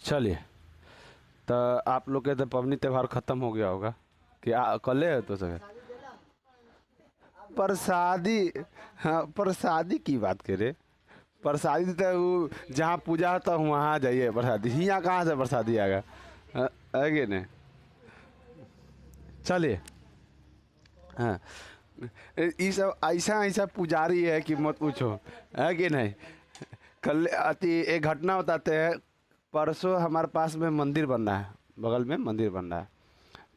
चलिए, तो आप लोग के तो पबनी त्योहार खत्म हो गया होगा कि कल है तो सके प्रसादी। हाँ, प्रसादी की बात करे। प्रसादी तो वो जहाँ पूजा होता है वहाँ जाइए प्रसादी, यहाँ कहाँ से प्रसादी आएगा। है कि नहीं। चलिए। हाँ, ये सब ऐसा ऐसा पुजारी है कि मत पूछो। है कि नहीं। कल अति एक घटना बताते हैं। परसों हमारे पास में मंदिर बन रहा है, बगल में मंदिर बन रहा है।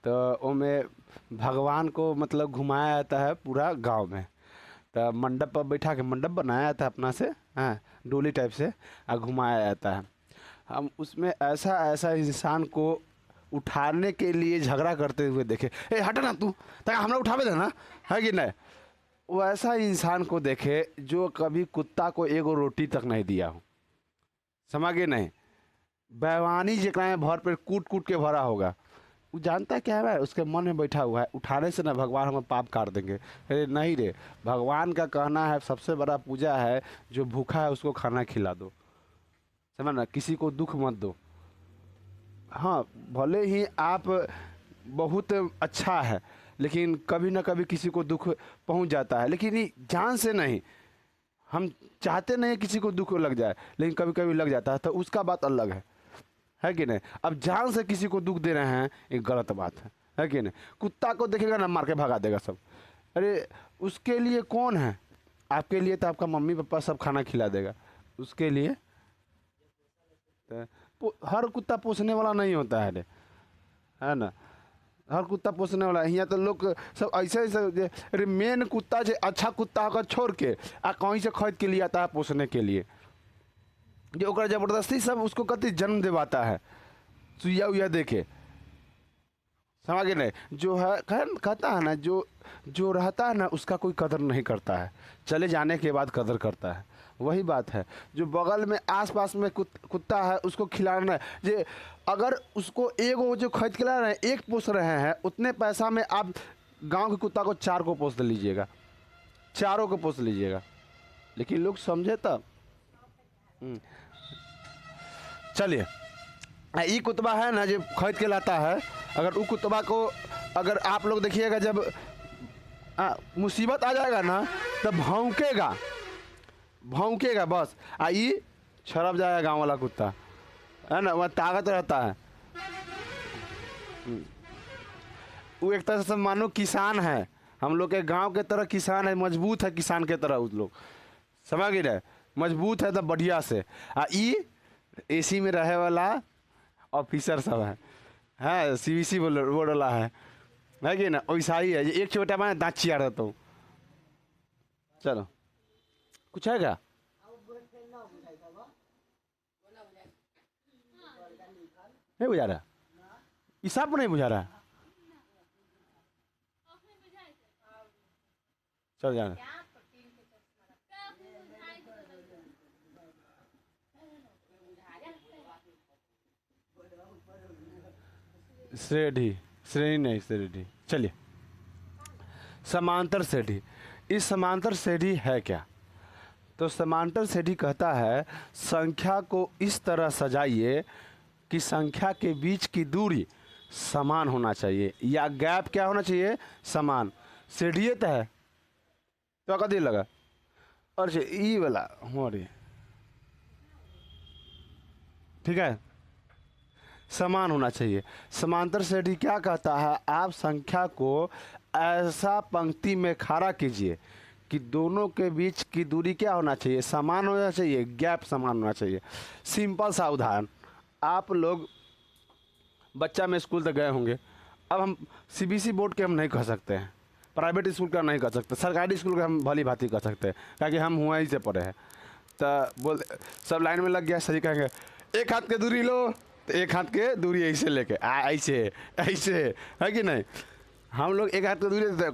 तो वो में भगवान को मतलब घुमाया जाता है पूरा गांव में। तो मंडप पर बैठा के मंडप बनाया जाता है अपना से, हाँ, डोली टाइप से, और घुमाया जाता है। हम उसमें ऐसा ऐसा इंसान को उठाने के लिए झगड़ा करते हुए देखे। ए हट ना तू, तक हमरा उठावे देना। है कि नहीं। वो ऐसा इंसान को देखे जो कभी कुत्ता को एगो रोटी तक नहीं दिया हो। समझ गए नहीं। बैवानी जकरा में भर पर कूट कूट के भरा होगा। वो जानता क्या है, उसके मन में बैठा हुआ है उठाने से ना भगवान हमें पाप काट देंगे। अरे नहीं रे, भगवान का कहना है सबसे बड़ा पूजा है जो भूखा है उसको खाना खिला दो। समझ ना, किसी को दुख मत दो। हाँ, भले ही आप बहुत अच्छा है, लेकिन कभी ना कभी किसी को दुख पहुंच जाता है, लेकिन ये जान से नहीं। हम चाहते नहीं किसी को दुख लग जाए, लेकिन कभी कभी लग जाता है, तो उसका बात अलग है कि नहीं। अब जान से किसी को दुख दे रहे हैं, एक गलत बात है कि नहीं। कुत्ता को देखेगा ना मार के भगा देगा सब। अरे उसके लिए कौन है। आपके लिए तो आपका मम्मी पापा सब खाना खिला देगा। उसके लिए हर कुत्ता पोसने वाला नहीं होता है रे, है ना। हर कुत्ता पोसने वाला यहाँ तो लोग सब ऐसे ऐसे। अरे मेन कुत्ता जो अच्छा कुत्ता होकर छोड़ के कहीं से खरीद के लिए आता है पोसने के लिए, जो ओकर जबरदस्ती सब उसको कति जन्म दिवाता है, सुइया उइया देके। समझ गए नहीं। जो है कहता है ना, जो जो रहता है ना उसका कोई कदर नहीं करता है, चले जाने के बाद कदर करता है। वही बात है। जो बगल में आसपास में कुत्ता है उसको खिलाना है। जे अगर उसको एगो जो खरीद के ला रहे हैं, एक पोस रहे हैं, उतने पैसा में आप गांव के कुत्ता को 4 को पोस लीजिएगा, चारों को पोस लीजिएगा। लेकिन लोग समझे तब। चलिए, ये कुतबा है ना जो खरीद के लाता है, अगर वो कुतबा को अगर आप लोग देखिएगा, जब मुसीबत आ जाएगा ना तब भौंकेगा, भौंकेगा बस। ये छड़प जाएगा गांव वाला कुत्ता, है ना। वह ताकत रहता है। वो एक तरह से मानो किसान है, हम लोग के गांव के तरह किसान है, मजबूत है किसान के तरह उस लोग। समझ गए रहे, मजबूत है तो बढ़िया से। ये एसी में रहे वाला ऑफिसर सब है सीबीसी बोर्ड वाला है कि ना। वैसा ही है, एक छोटा मैं दाँत चिया रहता हूँ। चलो, कुछ है क्या। नहीं बुझा रहा, ये सब नहीं बुझा रहा। चल जाना। श्रेणी श्रेणी नहीं, श्रेणी। चलिए, समांतर श्रेणी। इस समांतर श्रेणी है क्या। तो समांतर श्रेणी कहता है संख्या को इस तरह सजाइए कि संख्या के बीच की दूरी समान होना चाहिए, या गैप क्या होना चाहिए, समान। श्रेणी तो है तो कदी लगा। और ई वाला हमारी ठीक है, समान होना चाहिए। समांतर श्रेणी क्या कहता है, आप संख्या को ऐसा पंक्ति में खड़ा कीजिए कि दोनों के बीच की दूरी क्या होना चाहिए, समान होना चाहिए, गैप समान होना चाहिए। सिंपल सा उदाहरण, आप लोग बच्चा में स्कूल तक गए होंगे। अब हम सीबीएसई बोर्ड के हम नहीं कह सकते हैं, प्राइवेट स्कूल का नहीं कह सकते, सरकारी स्कूल का हम भली भांति कह सकते हैं, ताकि हम हुआ ही से पढ़े हैं। तो बोल सब लाइन में लग गया, सही कहेंगे एक हाथ के दूरी लो, तो एक हाथ के दूरी ऐसे लेके ऐसे ऐसे, है कि नहीं। हम लोग एक हाथ की दूरी देते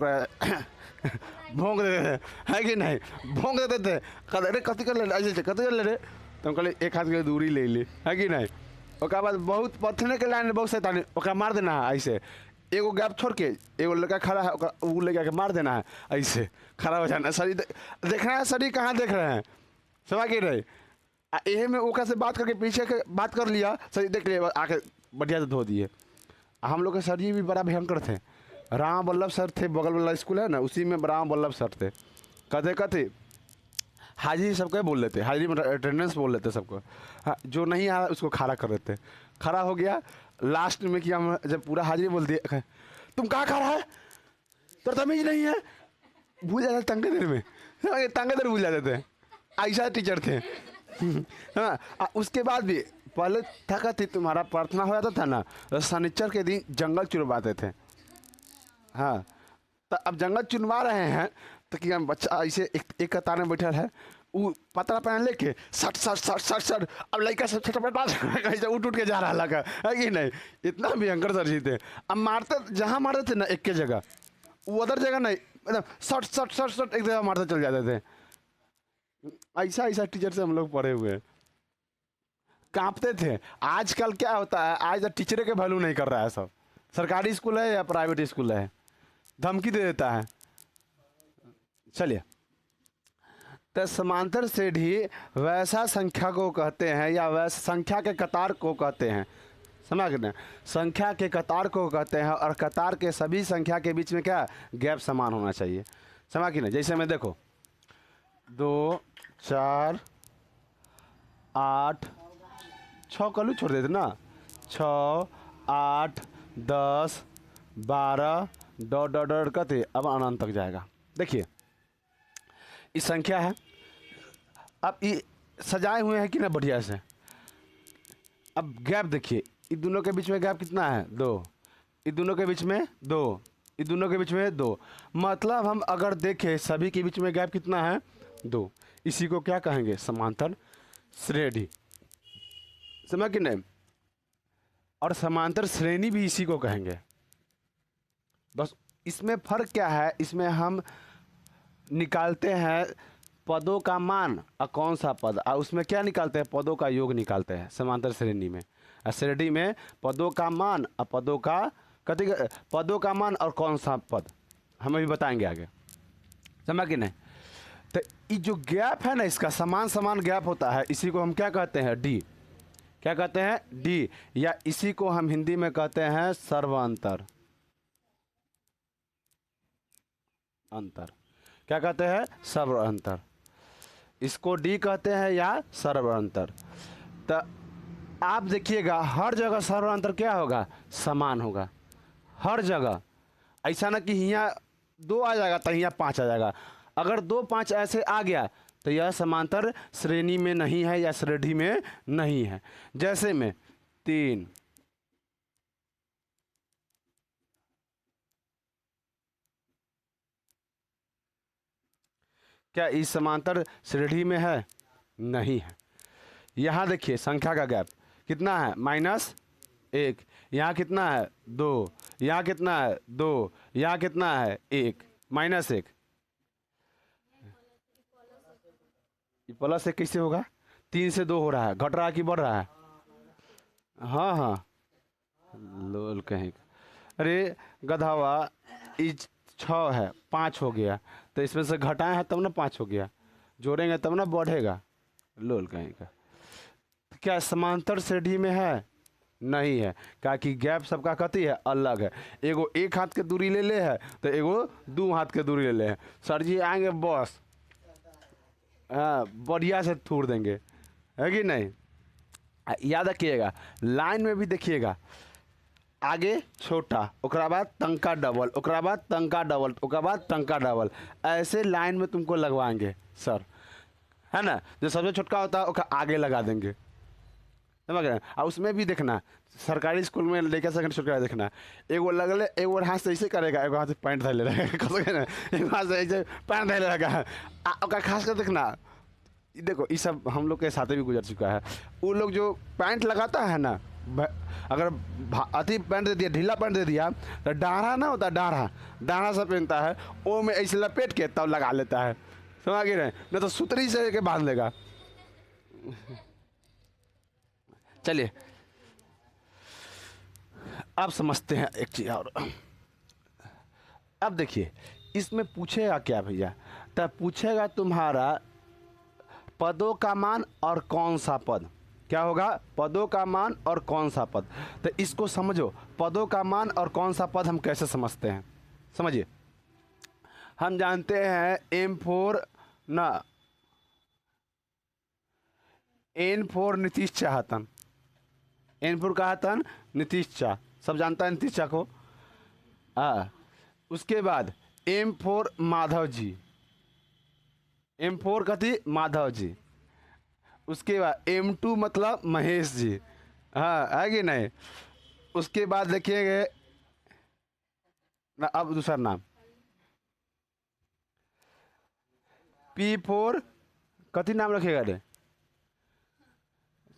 भोंक देते थे, है कि नहीं, भोंक देते थे। अरे कथी कर ले, ऐसे कथी कर ले रे, तो हम कहले एक हाथ के दूरी ले ली, है कि नहीं। ओकर बाद बहुत पथने के लाइन बहुत सैतानी, ओकरा मार देना है ऐसे, एगो गैप छोड़ के एगो लड़का खड़ा है, वो लेके मार देना है ऐसे, खड़ा हो जाना। शरीर देखना है, शरीर कहाँ देख रहे हैं, समझ के रहे। ए में ओका से बात करके पीछे के बात कर लिया, सर देख लिया, आके बढ़िया से धो दिए। हम लोग के सर जी भी बड़ा भयंकर थे। राम वल्लभ सर थे, बगल वाला स्कूल है ना, उसी में राम वल्लभ सर थे। कहते कहते हाजिरी सबको बोल लेते, हाजिरी में अटेंडेंस बोल लेते सबको। हाँ, जो नहीं आ रहा उसको खड़ा कर देते। खड़ा हो गया, लास्ट में किया हम जब पूरा हाजिरी बोल दिए, तुम कहाँ खड़ा है, तो तमीज नहीं है, भूल जाते तंगे देर में, तंगे देर भूल जाते थे। ऐसा टीचर थे। हाँ, उसके बाद भी पहले था कहती तुम्हारा प्रार्थना हो जाता था ना, तो शनिचर के दिन जंगल चुनवाते थे। हाँ, तो अब जंगल चुनवा रहे हैं तो कि हम बच्चा ऐसे एक कतार में बैठा है, वो पतला पहन लेके सट सट सट सट सट, अब लड़का सब छटपटा कैसे उठ उठ के जा रहा लगा है कि नहीं। इतना भयंकर सर जी थे। अब मारते जहाँ मारते थे ना एक के जगह, वो अदर जगह नहीं, मतलब सट सट सट सट एक जगह मारते चल जाते थे। ऐसा ऐसा टीचर से हम लोग पढ़े हुए हैं, कांपते थे। आजकल क्या होता है, आज टीचर के वैल्यू नहीं कर रहा है सब। सरकारी स्कूल है या प्राइवेट स्कूल है, धमकी दे देता है। चलिए, तो समांतर श्रेणी वैसा संख्या को कहते हैं या वैसा संख्या के कतार को कहते हैं, समझ गए? संख्या के कतार को कहते हैं, और कतार के सभी संख्या के बीच में क्या गैप समान होना चाहिए, समझ कि नहीं। जैसे मैं देखो 2 4 8 6 कलू छोड़ देते ना, 6 8 10 12 डॉट डॉट डॉट करते अब अनंत तक जाएगा। देखिए इस संख्या है, अब ये सजाए हुए हैं कि ना बढ़िया से। अब गैप देखिए, इन दोनों के बीच में गैप कितना है, 2। इन दोनों के बीच में 2, इन दोनों के बीच में 2। मतलब हम अगर देखें सभी के बीच में गैप कितना है, 2। इसी को क्या कहेंगे, समांतर श्रेणी, समझ कि नहीं। और समांतर श्रेणी भी इसी को कहेंगे। बस इसमें फ़र्क क्या है, इसमें हम निकालते हैं पदों का मान और कौन सा पद, और उसमें क्या निकालते हैं, पदों का योग निकालते हैं समांतर श्रेणी में। और श्रेणी में पदों का मान और पदों का पदों का मान और कौन सा पद हम अभी बताएंगे आगे, समझ कि नहीं। तो ये जो गैप है ना, इसका समान समान गैप होता है, इसी को हम क्या कहते हैं, डी। क्या कहते हैं, डी, या इसी को हम हिंदी में कहते हैं सर्वांतर। अंतर क्या कहते हैं, सर्वांतर। इसको डी कहते हैं या सर्वांतर। तो आप देखिएगा हर जगह सर्वांतर क्या होगा, समान होगा हर जगह। ऐसा ना कि यहाँ 2 आ जाएगा तो यहाँ 5 आ जाएगा। अगर 2 5 ऐसे आ गया तो यह समांतर श्रेणी में नहीं है या श्रेणी में नहीं है। जैसे में 3, क्या इस समांतर श्रेणी में है, नहीं है। यहाँ देखिए संख्या का गैप कितना है, -1। यहाँ कितना है, 2। यहाँ कितना है, 2। यहाँ कितना है, 1, -1। +1 कैसे होगा, 3 से 2 हो रहा है, घट रहा है कि बढ़ रहा है। हाँ हाँ, लोल कहीं, अरे गधावा, इस 6 है, 5 हो गया, तो इसमें से घटाए हैं तब ना 5 हो गया, जोड़ेंगे तब ना बढ़ेगा, लोल कहीं का। क्या समांतर श्रेणी में है, नहीं है, क्या कि गैप सबका कथी है, अलग है। एगो 1 हाथ के दूरी ले ले है, तो एगो 2 हाथ के दूरी ले ले है। सर जी आएंगे बस, हाँ बढ़िया से थूर देंगे, है कि नहीं। याद रखिएगा, लाइन में भी देखिएगा, आगे छोटा, ओकरा बाद तंका डबल, ओकरा बाद तंका डबल, ओकरा बाद तंका डबल, ऐसे लाइन में तुमको लगवाएंगे सर, है ना। जो सबसे छोटका होता है ओका आगे लगा देंगे, समझ रहे हैं। और उसमें भी देखना, सरकारी स्कूल में लेकर सेकंड छोटका देखना, एगो लगले, एगो हाथ से ऐसे करेगा, एगो हाथ से पैंट धैले रहेगा, एगो हाथ से ऐसे पैंट धैले रहेगा। ओका खास कर देखना, देखो ये सब हम लोग के साथ भी गुजर चुका है। वो लोग जो पैंट लगाता है ना, अगर अति पैंट दे दिया, ढीला पैंट दे दिया, तो डाढ़ा ना होता, डाढ़ा डाढ़ा सा पहनता है, वो में ऐसे लपेट के तब लगा लेता है, समझ गए, नहीं तो सुतरी से के बांध लेगा। चलिए अब समझते हैं एक चीज़ और। अब देखिए इसमें पूछेगा क्या भैया, तब पूछेगा तुम्हारा पदों का मान और कौन सा पद, क्या होगा, पदों का मान और कौन सा पद। तो इसको समझो, पदों का मान और कौन सा पद हम कैसे समझते हैं, समझिए। हम जानते हैं M4 ना, N4 नीतीश चाहतन, N4 कहा था नीतीश शाह, सब जानता है नीतीश शाह को। उसके बाद M4 माधव जी, M4 कथी, माधव जी। उसके बाद M2 मतलब महेश जी, हाँ है कि नहीं। उसके बाद देखिएगा ना, अब दूसरा नाम P4 कथी नाम रखेगा रे,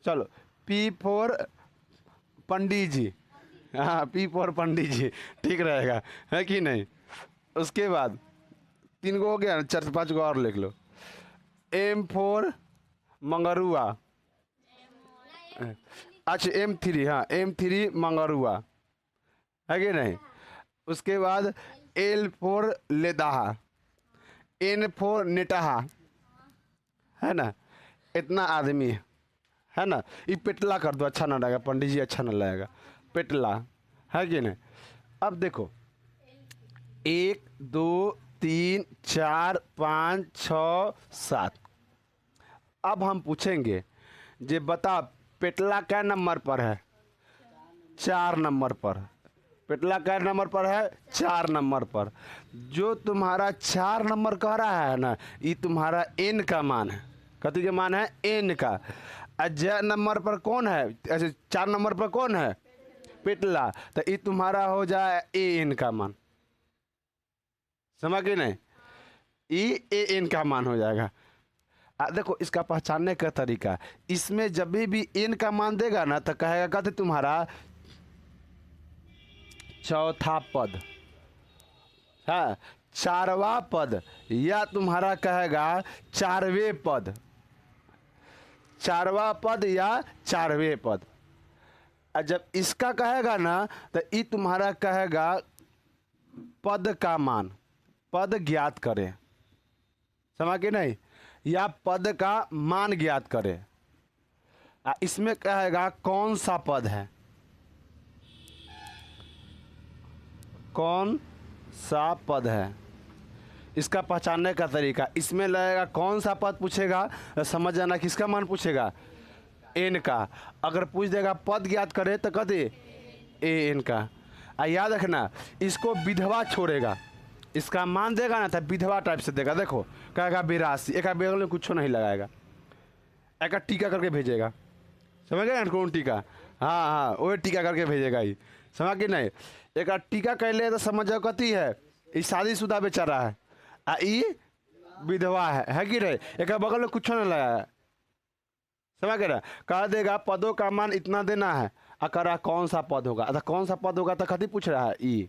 चलो P4 पंडित जी, हाँ P4 पंडित जी ठीक रहेगा, है कि नहीं। उसके बाद 3 गो हो गया, 4 5 गो और लिख लो। M4 मंगरुआ, अच्छा M3, हाँ M3 मंगरुआ, है कि नहीं। उसके बाद L4 लेदाहा, N4 नेटाहा, है ना। इतना आदमी है ना। ये पेटला कर दो, अच्छा ना लगेगा पंडित जी, अच्छा ना लगेगा, पेटला, है कि नहीं। अब देखो 1 2 3 4 5 6 7, अब हम पूछेंगे जे बता पेटला क्या नंबर पर है, 4 नंबर पर। पेटला क्या नंबर पर है, 4 नंबर पर। जो तुम्हारा 4 नंबर कह रहा है ना, ये तुम्हारा n का मान है, कथी के मान है, n का। j नंबर पर कौन है, ऐसे 4 नंबर पर कौन है, पेटला, तो ये तुम्हारा हो जाए an का मान, समझ गए नहीं, ये an का मान हो जाएगा। देखो इसका पहचानने का तरीका, इसमें जब भी n का मान देगा ना तो कहेगा कहते तुम्हारा चौथा पद, हाँ 4वां पद, या तुम्हारा कहेगा 4वें पद, 4वां पद या 4वें पद। और जब इसका कहेगा ना तो ये तुम्हारा कहेगा पद का मान, पद ज्ञात करें, समझ के नहीं, या पद का मान ज्ञात करें। इसमें कहेगा कौन सा पद है, कौन सा पद है, इसका पहचानने का तरीका, इसमें लगेगा कौन सा पद पूछेगा, समझ जाना किसका मान पूछेगा, n का। अगर पूछ देगा पद ज्ञात करे तो कदे n का। याद रखना इसको विधवा छोड़ेगा, इसका मान देगा ना तो विधवा टाइप से देगा, देखो कहेगा 82, एक बगल में कुछ नहीं लगाएगा, एक टीका करके भेजेगा, समझ गए ना कौन टीका, हाँ हाँ वो टीका करके भेजेगा ही, समझ के नहीं। एक टीका कर ले तो समझ जाओ कथी है, ये शादीशुदा बेचारा है, ये विधवा है कि नहीं, एक बगल में कुछ नहीं लगाया, समझ गए ना। कह देगा पदों का मान इतना देना है, करा कौन सा पद होगा, अगर कौन सा पद होगा तो कथी पूछ रहा है, ई,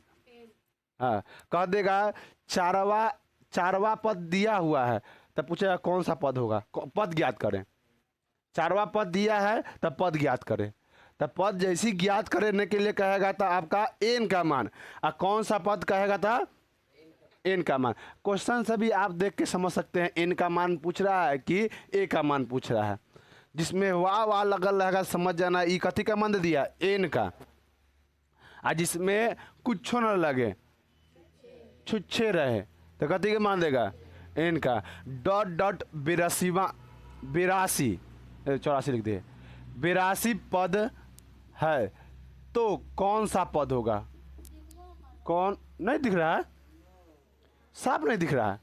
हाँ कह देगा 4वां पद दिया हुआ है तो पूछेगा कौन सा पद होगा, पद ज्ञात करें, 4वां पद दिया है तब पद ज्ञात करें, तब पद जैसी ज्ञात करने के लिए कहेगा था आपका n का मान, और कौन सा पद कहेगा था, n का मान। क्वेश्चन से भी आप देख के समझ सकते हैं n का मान पूछ रहा है कि a का मान पूछ रहा है, जिसमें वाह लगल रहेगा समझ जाना ई कथी का मान दे दिया, n का। जिसमें कुछ न लगे, छुच्छे रहे तो कथी के मान देगा, n का। डॉट डॉट 82 84 लिख दिए, 82 पद है तो कौन सा पद होगा, कौन, नहीं दिख रहा है, साफ नहीं दिख रहा है,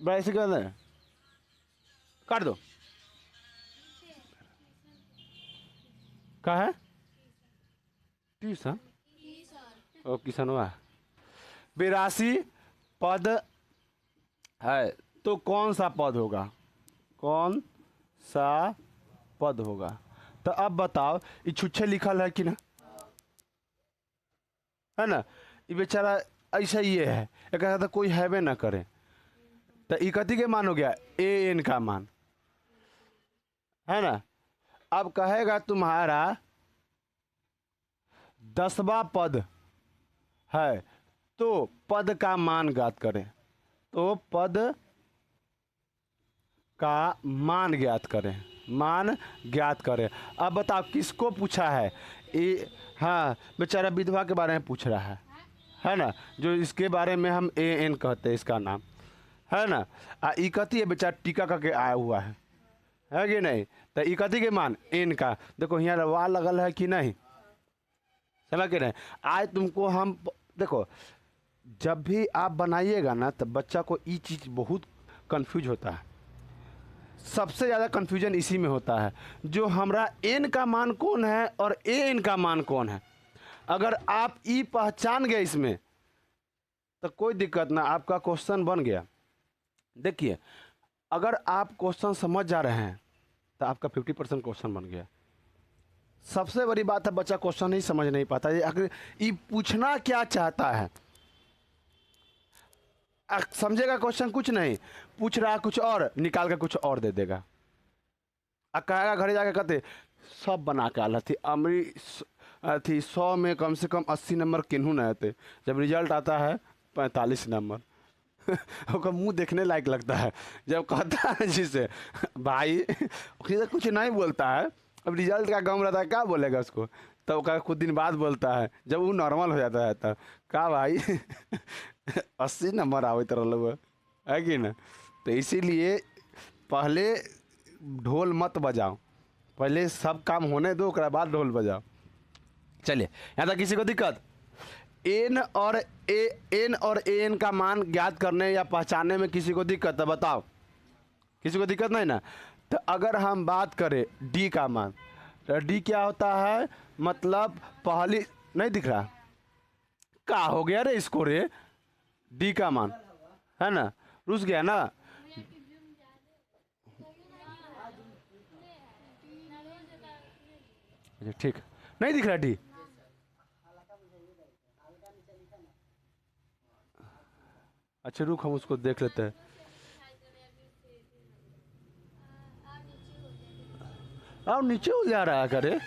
82 कर काट दो, क्या है, ट्यूशन, ओ किसान हुआ, 82 पद है तो कौन सा पद होगा, कौन सा पद होगा। तो अब बताओ ये छुच्छे लिखल है कि ना, है ना, ये बेचारा ऐसा ही है, एक तो कोई हैवे ना करे, तो ये कथी के मान हो गया, an का मान, है ना। अब कहेगा तुम्हारा 10वां पद है तो पद का मान ज्ञात करें, तो पद का मान ज्ञात करें, मान ज्ञात करें। अब बताओ किसको पूछा है? ए, हाँ बेचारा विधवा के बारे में पूछ रहा है ना, जो इसके बारे में हम ए एन कहते हैं, इसका नाम है ना। ई कथी है बेचारा टीका करके आया हुआ है कि नहीं? तो ई कथी के मान एन का, देखो यहाँ वाह लगल है कि नहीं, समझ के नहीं? आज तुमको हम देखो, जब भी आप बनाइएगा ना तब बच्चा को ये चीज़ बहुत कंफ्यूज होता है। सबसे ज़्यादा कंफ्यूजन इसी में होता है, जो हमारा एन का मान कौन है और ए एन का मान कौन है। अगर आप ई पहचान गए इसमें तो कोई दिक्कत ना, आपका क्वेश्चन बन गया। देखिए अगर आप क्वेश्चन समझ जा रहे हैं तो आपका 50% क्वेश्चन बन गया। सबसे बड़ी बात है बच्चा क्वेश्चन ही समझ नहीं पाता, ये अगर ये पूछना क्या चाहता है, समझेगा क्वेश्चन कुछ नहीं, पूछ रहा कुछ और, निकाल के कुछ और दे देगा। कहेगा घरे जाके कहते सब बना के आला थी अमरी थी 100 में कम से कम 80 नंबर किन्हू न आते, जब रिजल्ट आता है 45 नंबर उसका मुंह देखने लायक लगता है। जब कहता है जिसे भाई कुछ नहीं बोलता है, अब रिजल्ट का गम रहता है, क्या बोलेगा उसको? तब का कुछ दिन बाद बोलता है, जब वो नॉर्मल हो जाता है तब का भाई 80 नंबर आवे तरह है कि ना। तो इसीलिए पहले ढोल मत बजाओ, पहले सब काम होने दो, उसके बाद ढोल बजाओ। चलिए यहाँ तक किसी को दिक्कत? एन और ए एन का मान ज्ञात करने या पहचानने में किसी को दिक्कत है? बताओ, किसी को दिक्कत नहीं ना? तो अगर हम बात करें डी का मान, तो डी क्या होता है? मतलब पहली नहीं दिख रहा, क्या हो गया रे इसको रे? डी का मान है ना, रुस गया ना। ठीक, नहीं दिख रहा डी। अच्छा रुक, हम उसको देख लेते हैं। अब नीचे हो जा रहा है करे।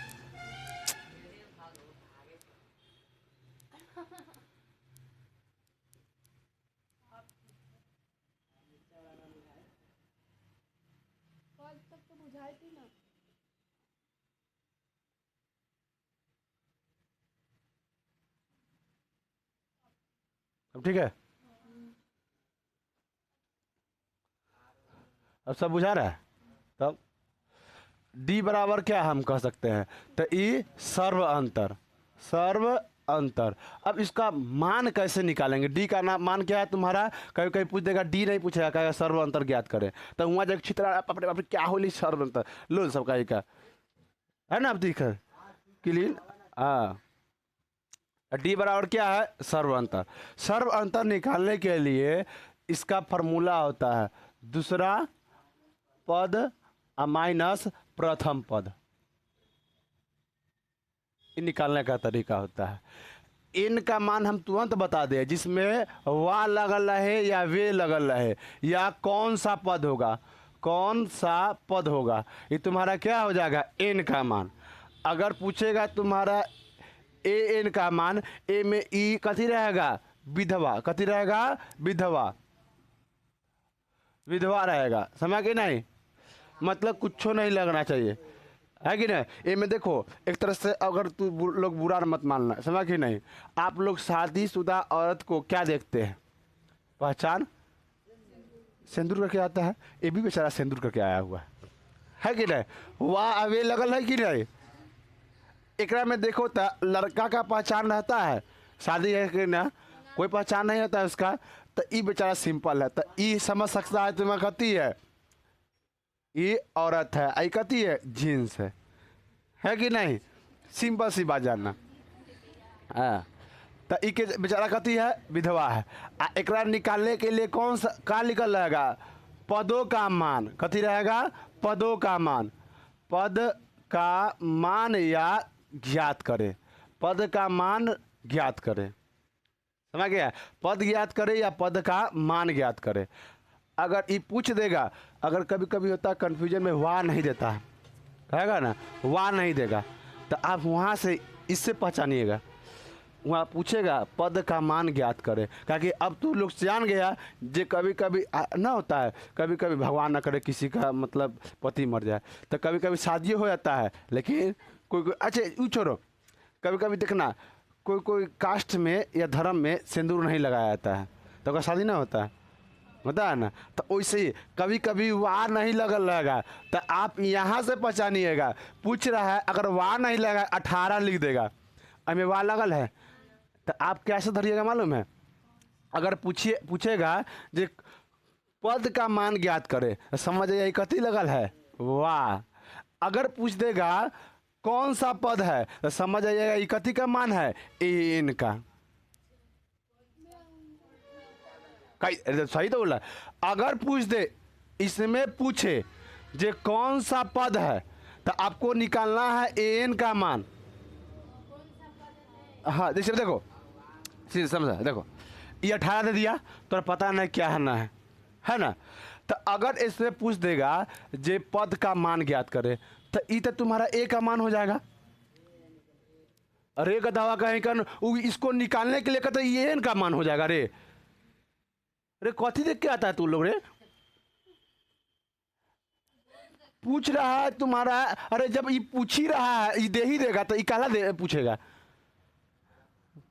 अब ठीक है, अब सब बुझा रहा है। तब डी बराबर क्या हम कह सकते हैं? तो ई सर्व अंतर, सर्व अंतर। अब इसका मान कैसे निकालेंगे? डी का नाम मान क्या है तुम्हारा? कहीं कहीं पूछ देगा, डी नहीं पूछेगा, कहेगा सर्व अंतर ज्ञात करें। तो वहाँ जब चित्र अपने अपने क्या होली सर्व अंतर लो सबका ही का है ना। अब दिख क्लीन। हाँ, डी बराबर क्या है? सर्व अंतर। सर्व अंतर निकालने के लिए इसका फॉर्मूला होता है दूसरा पद माइनस प्रथम पद, निकालने का तरीका होता है। इन का मान हम तुरंत बता दें, जिसमें वा लगल रहे या वे लगल रहे या कौन सा पद होगा, कौन सा पद होगा, ये तुम्हारा क्या हो जाएगा? एन का मान। अगर पूछेगा तुम्हारा ए एन का मान, ए में ई कथी रहेगा? विधवा। कथी रहेगा? विधवा, विधवा रहेगा। समझ के नहीं? मतलब कुछ नहीं लगना चाहिए, है कि नहीं? ये में देखो एक तरह से, अगर तू लोग बुरा मत मानना, समझ कि नहीं? आप लोग शादीशुदा औरत को क्या देखते हैं? पहचान सिंदूर करके आता है, ये भी बेचारा सिंदूर करके आया हुआ है कि नहीं? वाह अवे लगल है कि नहीं? एकरा में देखो तो लड़का का पहचान रहता है, शादी है कि ना, कोई पहचान नहीं होता है उसका। तो ये बेचारा सिंपल है, तो ये समझ सकता है तुम्हें कती है ये औरत है, आई कती है जीन्स है कि नहीं? सिंपल सी बात जानना। हाँ, तो ई के बेचारा कती है? विधवा है। एकरा निकालने के लिए कौन सा का निकल रहेगा? पदों का मान। कथी रहेगा? पदों का मान। पद का मान या ज्ञात करें, पद का मान ज्ञात करें। समझ गया? पद ज्ञात करें या पद का मान ज्ञात करें। अगर ये पूछ देगा, अगर कभी कभी होता है कन्फ्यूजन में वाह नहीं देता है, कहेगा ना वाह नहीं देगा, तो आप वहाँ से इससे पहचानिएगा, वहाँ पूछेगा पद का मान ज्ञात करे, क्योंकि अब तू लोग जान गया जे कभी कभी ना होता है, कभी कभी भगवान ना करे किसी का मतलब पति मर जाए, तो कभी कभी शादी हो जाता है, लेकिन कोई कोई अच्छा वो छोड़ो, कभी कभी देखना कोई कोई कास्ट में या धर्म में सिंदूर नहीं लगाया जाता है तो उसका शादी ना होता है, होता है ना। तो वैसे ही कभी कभी वार नहीं लगल रहेगा तो आप यहाँ से पहचानिएगा, पूछ रहा है अगर वार नहीं लगा 18 लिख देगा, हमें वार लगल है, तो आप कैसे धरिएगा मालूम है, अगर पूछेगा जे पद का मान ज्ञात करे तो समझ जाइए कथी लगल है, वाह। अगर पूछ देगा कौन सा पद है तो समझ आइएगा ये कथी का मान है, इनका। सही तो बोला। अगर पूछ दे इसमें पूछे जे कौन सा पद है तो आपको निकालना है एन का मान। हाँ जैसे देखो समझा, देखो ये 18 दे दिया तो पता नहीं क्या है ना। तो अगर इसमें पूछ देगा जे पद का मान ज्ञात करे तो ये तो तुम्हारा ए का मान हो जाएगा। अरे का दावा कहीं कर इसको निकालने के लिए कहते ये एन का मान हो जाएगा। रे अरे कथी देख के आता है तू लोग रे, पूछ रहा है तुम्हारा। अरे जब ये पूछ ही रहा है ये दे ही देगा तो ये काला दे पूछेगा,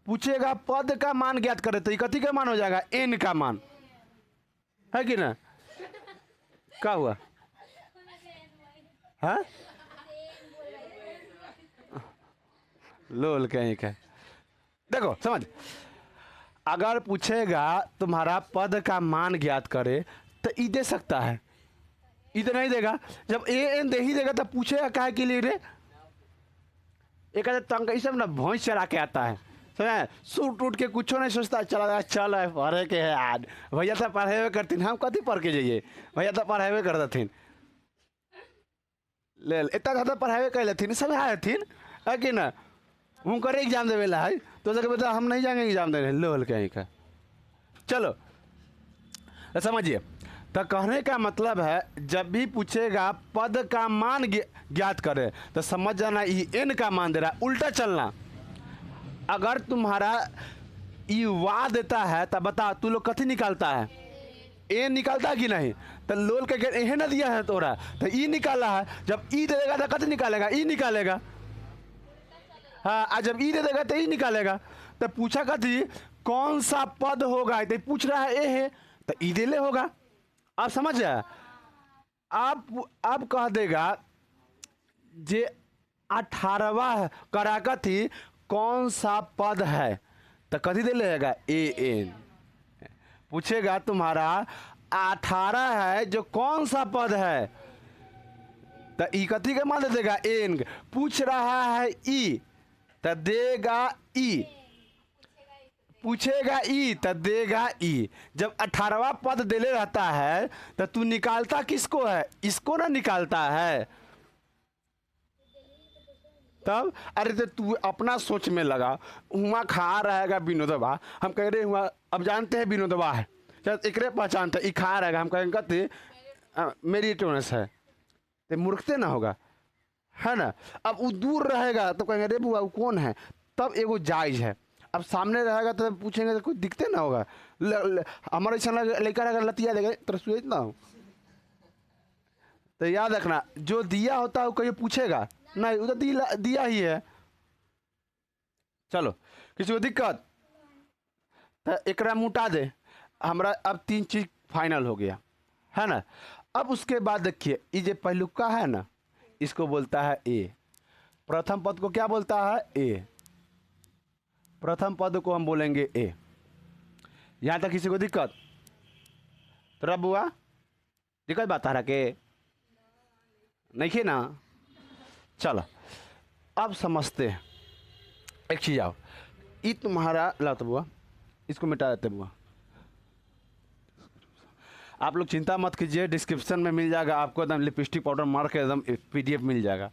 पूछेगा पद का मान ज्ञात करे तो ये कथी का मान हो जाएगा, एन का मान है कि ना। क्या हुआ हाँ लोल कहीं का। देखो समझ, अगर पूछेगा तुम्हारा पद का मान ज्ञात करे तो ई दे सकता है, ई तो नहीं देगा। जब ए एन दे ही देगा तो पूछेगा काहे के लिए रे। एक तंग ये सब ना भैंस चला के आता है, समझे, सूट उठ के कुछ नहीं सोचता, चला चल पढ़े के है आज भैया तो पढ़ेबे करतीन, हम कथी पढ़ के जाइए, भैया तो पढ़ेबे कर देथिन, ले इतना ज़्यादा पढ़ावे कर लेथिन सब आथिन है कि ना। हुनकर एग्जाम देवे ला है तो सके बेटा हम नहीं जाएंगे एग्जाम देने लोल कहीं का। चलो तो समझिए, तो कहने का मतलब है जब भी पूछेगा पद का मान ज्ञात करे तो समझ जाना ये एन का मान दे रहा है, उल्टा चलना। अगर तुम्हारा ई वा देता है तो बता तू लोग कथी निकालता है, ए निकालता है कि नहीं। तो लोल के एहे ना दिया है तोरा तो ई निकाला है, जब ई दे देगा तो कथी निकालेगा, ई निकालेगा। हाँ जब ई दे देगा तो ई निकालेगा। तो पूछा कथी कौन सा पद होगा, तो पूछ रहा है ए है तो ई दे ले होगा। आप समझ जाए, आप कह देगा जे 18वां करा कथी कौन सा पद है तो कथी दे लेगा, ए एन। पूछेगा तुम्हारा 18 है जो कौन सा पद है तो ई कथी के मान दे देगा, एन। पूछ रहा है ई तो देगा ई, पूछेगा ई तो देगा ई। जब 18वां पद देले रहता है तो तू निकालता किसको है, इसको ना निकालता है। तब अरे तो तू अपना सोच में लगा, हुआ खा रहेगा विनोदवा, हम कह रहे हुआ अब जानते हैं विनोदवा है, शायद एक पहचानते ई खा रहेगा, हम कहेंगे कहते मेरी टोनस है तो मूर्खते ना होगा है ना। अब वो दूर रहेगा तो कहेंगे रे बुआ वो कौन है, तब एगो जायज है। अब सामने रहेगा तो पूछेंगे तो कोई दिखते ना होगा, हमारे ऐसा लड़का रहेगा लतिया देगा तो सोच ना हो। तो याद रखना जो दिया होता है वो कहीं पूछेगा नहीं, वो तो दिया ही है। चलो किसी को दिक्कत तो एकरा मुटा दे, हमारा अब 3 चीज फाइनल हो गया है ना। अब उसके बाद देखिए ये जो पहलुका है ना इसको बोलता है ए, प्रथम पद को क्या बोलता है, ए। प्रथम पद को हम बोलेंगे ए। यहां तक किसी को दिक्कत तो रब हुआ दिक्कत बता रहा के नहीं ना। चलो अब समझते हैं एक चीज, आओ ये तुम्हारा लाओ बुआ, इसको मिटा देते बुआ। आप लोग चिंता मत कीजिए, डिस्क्रिप्शन में मिल जाएगा आपको, एकदम लिपस्टिक पाउडर मार के एकदम PDF मिल जाएगा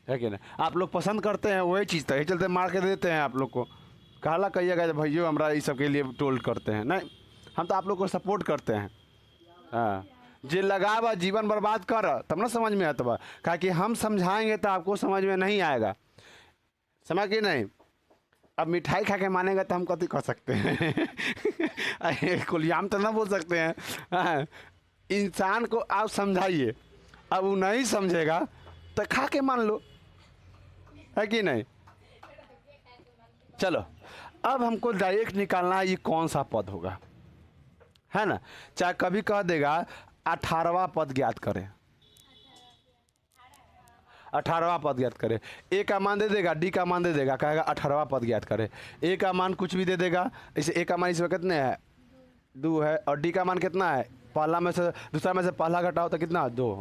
है कि नहीं। आप लोग पसंद करते हैं वही चीज़ तो चलते मार के देते हैं आप लोग को। कहला कहिएगा जब भैया हमारा इस सब के लिए टोल करते हैं, नहीं हम तो आप लोग को सपोर्ट करते हैं। हाँ जे लगावा जीवन बर्बाद कर तब ना समझ में आता, क्या कि हम समझाएंगे तो आपको समझ में नहीं आएगा, समझ कि नहीं। अब मिठाई खा के मानेगा तो हम कथी कर सकते हैं कुलियाम तो ना बोल सकते हैं। हाँ, इंसान को आप समझाइए, अब वो नहीं समझेगा तो खा के मान लो, है कि नहीं। चलो अब हमको डायरेक्ट निकालना है ये कौन सा पद होगा, है ना। चाहे कभी कह देगा 18वां पद ज्ञात करें, 18वां पद ज्ञात करे, ए का मान दे देगा, डी का मान दे देगा, कहेगा 18वां पद ज्ञात करे। ए का मान कुछ भी दे देगा, इसे ए का मान इसमें कितने है 2 है, और डी का मान कितना है, पहला में से दूसरा में से पहला घटाओ तो कितना 2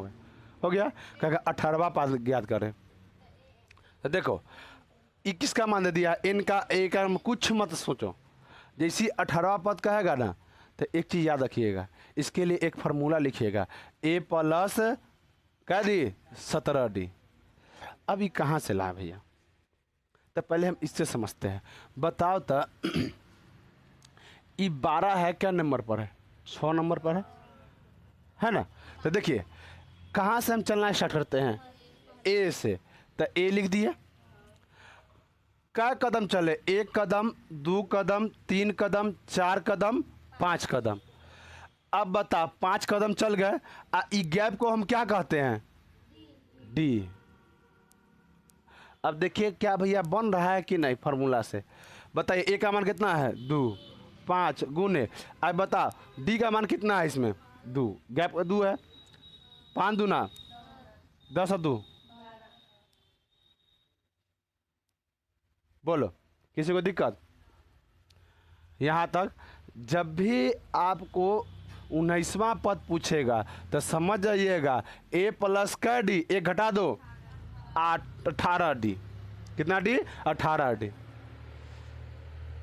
हो गया, कहेगा 18वां पद ज्ञात करें। तो देखो 21 का मान दे दिया, एन का ए का कुछ मत सोचो, जैसी 18वां पद कहेगा ना तो एक चीज़ याद रखिएगा, इसके लिए एक फार्मूला लिखिएगा, ए प्लस कह दी 17D। अब ये कहाँ से ला भैया, तो पहले हम इससे समझते हैं। बताओ तो ये 12 है क्या नंबर पर है, 100 नंबर पर है ना। तो देखिए कहाँ से हम चलना स्टार्ट करते हैं, ए से, तो ए लिख दिया। क्या कदम चले, 1 कदम, 2 कदम, 3 कदम, 4 कदम, 5 कदम। अब बता 5 कदम चल गए, ई गैप को हम क्या कहते हैं, डी। अब देखिए क्या भैया बन रहा है कि नहीं फार्मूला से, बताइए ए का मान कितना है 2, 5 गुने, अब बता डी का मान कितना है इसमें 2, गैप 2 है, 5 दूना 10 और 2, बोलो किसी को दिक्कत। यहाँ तक जब भी आपको 19वां पद पूछेगा तो समझ जाइएगा ए प्लस का डी, एक घटा दो 18D, कितना डी 18D।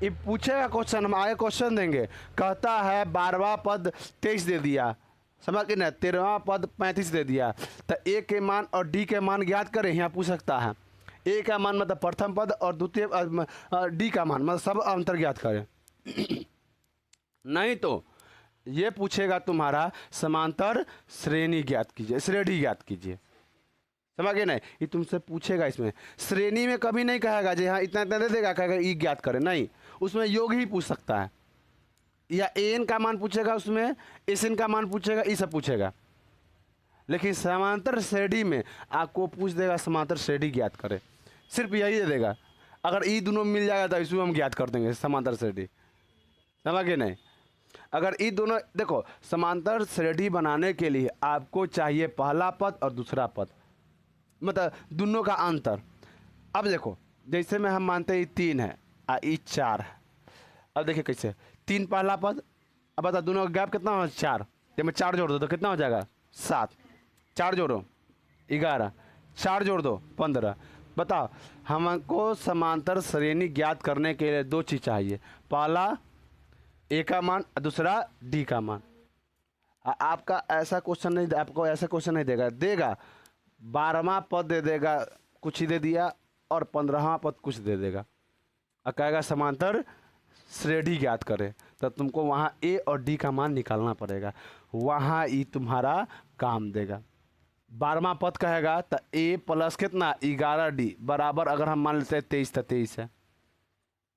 ये पूछेगा क्वेश्चन, हम आगे क्वेश्चन देंगे, कहता है 12वां पद 23 दे दिया, समझ के ना, 13वां पद 35 दे दिया, तो ए के मान और डी के मान ज्ञात करें, यहाँ पूछ सकता है। ए का मान मतलब प्रथम पद और द्वितीय, डी का मान मतलब सब अंतर ज्ञात करें नहीं तो ये पूछेगा तुम्हारा समांतर श्रेणी ज्ञात कीजिए, श्रेणी ज्ञात कीजिए, समझ गए नहीं। ये तुमसे पूछेगा, इसमें श्रेणी में कभी नहीं कहेगा जी हाँ इतना इतना दे देगा, कहेगा ई ज्ञात करें, नहीं, उसमें योग ही पूछ सकता है, या एन का मान पूछेगा, उसमें एस एन का मान पूछेगा, ये सब पूछेगा। लेकिन समांतर श्रेणी में आपको पूछ देगा समांतर श्रेणी ज्ञात करें, सिर्फ यही दे देगा। अगर ई दोनों मिल जाएगा तो इसको हम ज्ञात कर देंगे समांतर श्रेणी, समझ गए नहीं। अगर ये दोनों देखो, समांतर श्रेणी बनाने के लिए आपको चाहिए पहला पद और दूसरा पद, मतलब दोनों का अंतर। अब देखो जैसे में हम मानते हैं 3 है और ये 4 है, अब देखिए कैसे 3 पहला पद, अब बता दोनों का गैप कितना हो 4, जब मैं 4 जोड़ दो तो कितना हो जाएगा 7, 4 जोड़ो 11, 4 जोड़ दो 15। बताओ हमको समांतर श्रेणी ज्ञात करने के लिए 2 चीज़ चाहिए, पहला ए का मान, दूसरा डी का मान। आपका ऐसा क्वेश्चन नहीं, आपको ऐसा क्वेश्चन नहीं देगा 12वां पद दे देगा कुछ ही दे दिया और 15वां पद कुछ दे देगा, और कहेगा समांतर श्रेणी ज्ञात करे, तो तुमको वहाँ ए और डी का मान निकालना पड़ेगा, वहाँ ई तुम्हारा काम देगा। 12वां पद कहेगा तो ए प्लस कितना 11D बराबर, अगर हम मान लेते हैं 23 तो 23 है।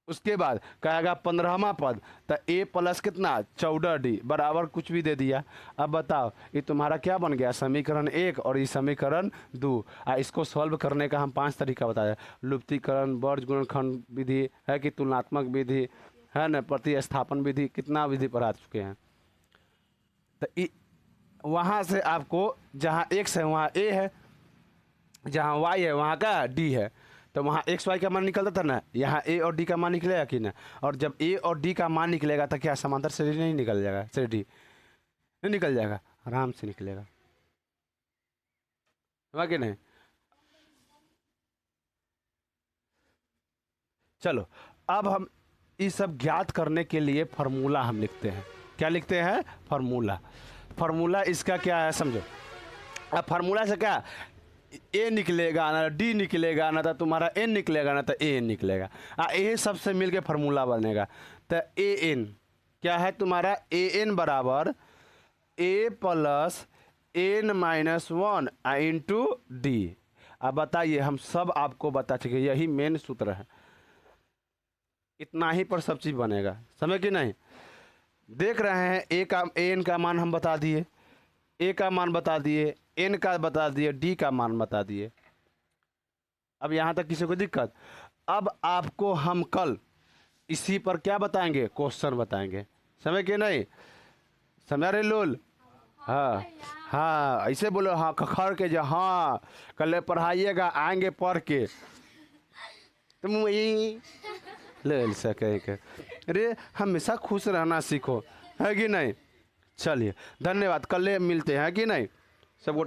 उसके बाद कहेगा 15वां पद तो ए प्लस कितना 14D बराबर कुछ भी दे दिया। अब बताओ ये तुम्हारा क्या बन गया, समीकरण 1 और ये समीकरण 2। इसको सॉल्व करने का हम 5 तरीका बताया, लुप्तीकरण, वर्ज गुणनखंड विधि है कि तुलनात्मक विधि है न, प्रतिस्थापन विधि, कितना विधि पढ़ा चुके हैं। तो वहाँ से आपको जहाँ x है वहाँ a है, जहाँ y है वहाँ का d है, तो वहाँ x y का मान निकलता था ना, यहाँ a और d का मान निकलेगा कि ना। और जब a और d का मान निकलेगा तो क्या समांतर श्रेणी नहीं निकल जाएगा, श्रेणी नहीं निकल जाएगा, आराम से निकलेगा, समझ कि नहीं। चलो अब हम इस सब ज्ञात करने के लिए फार्मूला हम लिखते हैं, क्या लिखते हैं फार्मूला। फार्मूला इसका क्या है समझो, अब फार्मूला से क्या ए निकलेगा ना डी निकलेगा ना, तो तुम्हारा एन निकलेगा ना, तो ए एन निकलेगा, यही सबसे मिलके फार्मूला बनेगा। तो ए एन क्या है तुम्हारा, ए एन बराबर a plus n minus 1 into d. अब बताइए, हम सब आपको बता चुके, यही मेन सूत्र है। इतना ही पर सब चीज़ बनेगा, समझ कि नहीं। देख रहे हैं ए का एन का मान हम बता दिए, ए का मान बता दिए, एन का बता दिए, डी का मान बता दिए। अब यहाँ तक किसी को दिक्कत? अब आपको हम कल इसी पर क्या बताएंगे, क्वेश्चन बताएंगे, समझ कि नहीं, समझ रहे लोल। हाँ हाँ, ऐसे बोलो हाँ खखर के, जो हाँ कल पढ़ाइएगा, आएंगे पढ़ के, तुम वही ले सके के। अरे हमेशा खुश रहना सीखो, है कि नहीं। चलिए धन्यवाद, कल मिलते हैं, कि नहीं सबको।